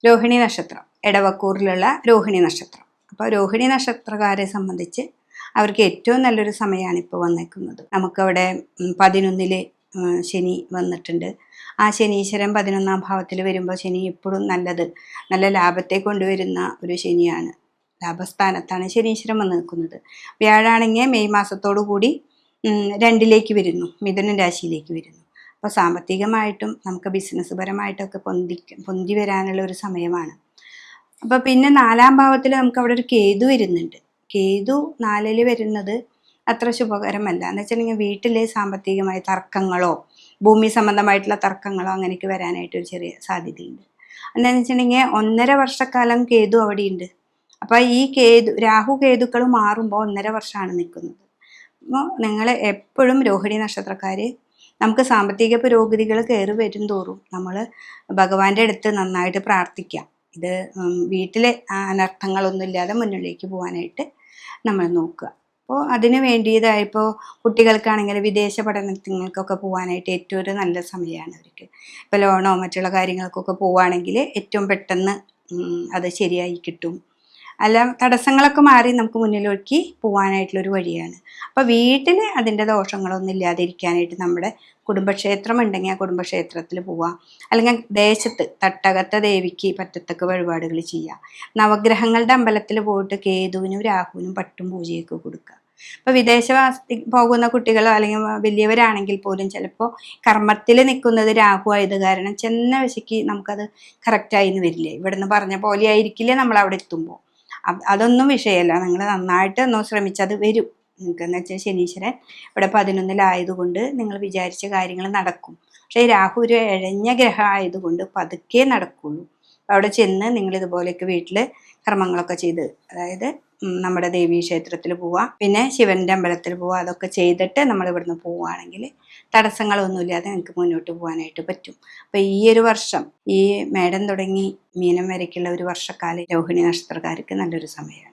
രോഹിണി നക്ഷത്രം, എടവക്കൂറിലുള്ള രോഹിണി നക്ഷത്രം. അപ്പോൾ രോഹിണി നക്ഷത്രക്കാരെ സംബന്ധിച്ച് അവർക്ക് ഏറ്റവും നല്ലൊരു സമയമാണ് ഇപ്പോൾ വന്നേക്കുന്നത്. നമുക്കവിടെ 11 ശനി വന്നിട്ടുണ്ട്. ആ ശനീശ്വരൻ 11ാം ഭാവത്തിൽ വരുമ്പോൾ ശനി എപ്പോഴും നല്ല ലാഭത്തെ കൊണ്ടുവരുന്ന ഒരു ശനിയാണ്. ലാഭസ്ഥാനത്താണ് ശനീശ്വരൻ വന്ന് നിൽക്കുന്നത്. വ്യാഴാണെങ്കിൽ മെയ് മാസത്തോടു കൂടി 2ലേക്ക് വരുന്നു, മിഥുന രാശിയിലേക്ക് വരുന്നു. അപ്പോൾ സാമ്പത്തികമായിട്ടും നമുക്ക് ബിസിനസ് പരമായിട്ടൊക്കെ പൊന്തി വരാനുള്ള ഒരു സമയമാണ്. അപ്പോൾ പിന്നെ 4ാം ഭാവത്തിൽ നമുക്ക് അവിടെ ഒരു കേതു വരുന്നുണ്ട്. കേതു 4ൽ വരുന്നത് അത്ര ശുഭകരമല്ല. എന്ന് വെച്ചിട്ടുണ്ടെങ്കിൽ വീട്ടിലെ സാമ്പത്തികമായ തർക്കങ്ങളോ ഭൂമി സംബന്ധമായിട്ടുള്ള തർക്കങ്ങളോ അങ്ങനെയൊക്കെ വരാനായിട്ട് ഒരു ചെറിയ സാധ്യതയുണ്ട്. എന്താണെന്ന് വെച്ചിട്ടുണ്ടെങ്കിൽ 1.5 വർഷക്കാലം കേതു അവിടെയുണ്ട്. അപ്പോൾ ഈ രാഹു കേതുക്കൾ മാറുമ്പോൾ 1.5 വർഷമാണ് നിൽക്കുന്നത്. അപ്പോൾ നിങ്ങൾ എപ്പോഴും രോഹിണി നക്ഷത്രക്കാർ, നമുക്ക് സാമ്പത്തിക പുരോഗതികൾ കയറി വരും തോറും നമ്മൾ ഭഗവാന്റെ അടുത്ത് നന്നായിട്ട് പ്രാർത്ഥിക്കാം. ഇത് വീട്ടിലെ അനർത്ഥങ്ങളൊന്നും ഇല്ലാതെ മുന്നിലേക്ക് പോകാനായിട്ട് നമ്മൾ നോക്കുക. അപ്പോൾ അതിന് വേണ്ടിയതായിപ്പോൾ കുട്ടികൾക്കാണെങ്കിൽ വിദേശ പഠനങ്ങൾക്കൊക്കെ പോകാനായിട്ട് ഏറ്റവും ഒരു നല്ല സമയമാണ് അവർക്ക്. ഇപ്പോൾ ലോണോ മറ്റുള്ള കാര്യങ്ങൾക്കൊക്കെ പോവുകയാണെങ്കിൽ ഏറ്റവും പെട്ടെന്ന് അത് ശരിയായി കിട്ടും. അല്ല, തടസ്സങ്ങളൊക്കെ മാറി നമുക്ക് മുന്നിലേക്ക് പോകാനായിട്ടുള്ളൊരു വഴിയാണ്. അപ്പോൾ വീട്ടിൽ അതിൻ്റെ ദോഷങ്ങളൊന്നും ഇല്ലാതിരിക്കാനായിട്ട് നമ്മുടെ കുടുംബക്ഷേത്രം ഉണ്ടെങ്കിൽ ആ കുടുംബക്ഷേത്രത്തിൽ പോവാം. അല്ലെങ്കിൽ ദേശത്ത് തട്ടകത്തെ ദേവിക്ക് പറ്റത്തക്ക വഴിപാടുകൾ ചെയ്യാം. നവഗ്രഹങ്ങളുടെ അമ്പലത്തിൽ പോയിട്ട് കേതുവിനും രാഹുവിനും പട്ടും പൂജയൊക്കെ കൊടുക്കുക. ഇപ്പോൾ വിദേശവാസത്തിൽ പോകുന്ന കുട്ടികളോ അല്ലെങ്കിൽ വലിയവരാണെങ്കിൽ പോലും ചിലപ്പോൾ കർമ്മത്തിൽ നിൽക്കുന്നത് രാഹു ആയത് കാരണം ചെന്ന വശയ്ക്ക് നമുക്കത് കറക്റ്റായി എന്ന് വരില്ലേ, ഇവിടുന്ന് പറഞ്ഞ പോലെ ആയിരിക്കില്ലേ നമ്മൾ അവിടെ എത്തുമ്പോൾ. അതൊന്നും വിഷയമല്ല, നിങ്ങൾ നന്നായിട്ട് ഒന്ന് ശ്രമിച്ചത് വരും. നിങ്ങൾക്കെന്ന് വെച്ചാൽ ശനീശ്വരൻ ഇവിടെ 11-ലായതുകൊണ്ട് നിങ്ങൾ വിചാരിച്ച കാര്യങ്ങൾ നടക്കും. പക്ഷേ രാഹു ഒരു ഇഴഞ്ഞ ഗ്രഹം ആയതുകൊണ്ട് പതുക്കെ നടക്കുള്ളൂ. അവിടെ ചെന്ന് നിങ്ങൾ ഇതുപോലെയൊക്കെ വീട്ടിൽ കർമ്മങ്ങളൊക്കെ ചെയ്ത്, അതായത് നമ്മുടെ ദേവീ ക്ഷേത്രത്തിൽ പോവാം, പിന്നെ ശിവൻ്റെ അമ്പലത്തിൽ പോവാം. അതൊക്കെ ചെയ്തിട്ട് നമ്മൾ ഇവിടുന്ന് പോവുകയാണെങ്കിൽ തടസ്സങ്ങളൊന്നുമില്ലാതെ നിങ്ങൾക്ക് മുന്നോട്ട് പോകാനായിട്ട് പറ്റും. അപ്പോൾ ഈ ഒരു വർഷം, ഈ മേടം തുടങ്ങി മീനം വരയ്ക്കുള്ള ഒരു വർഷക്കാലം രോഹിണി നക്ഷത്രക്കാർക്ക് നല്ലൊരു സമയമാണ്.